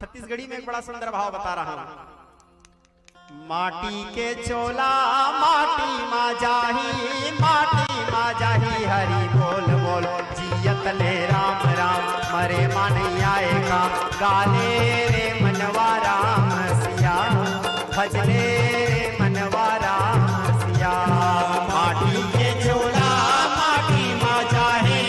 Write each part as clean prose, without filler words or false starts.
छत्तीसगढ़ी में एक बड़ा सुंदर भाव बता रहा हूं। माटी के चोला माटी मा जाही हरि बोल बोल जियत ले राम राम मरे मन आएगा गाले रे मनवा राम सिया भजले रे मनवा राम सिया। माटी के चोला माटी मा जाही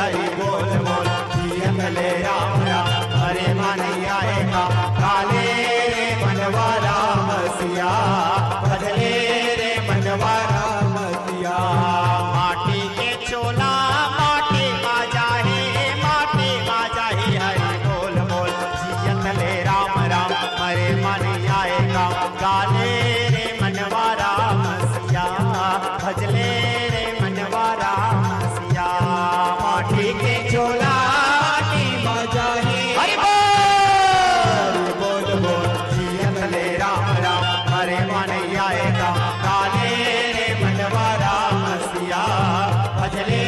हरि बोल बोल जियत ले राम राम मरे मन आएगा गाले रे मनवा राम सिया भजले रे मनवा राम सिया। माटी के चोला माटी मा जाही हरि बोल बोल जियत ले राम राम मरे मन आएगा गाले रे मनवा राम सिया भजले रे मनवा राम सिया। माटी के चोला माटी मा जाही हरि बोल बोल जियत ले राम राम मरे मन आएगा गाले रे मनवा राम सिया भजले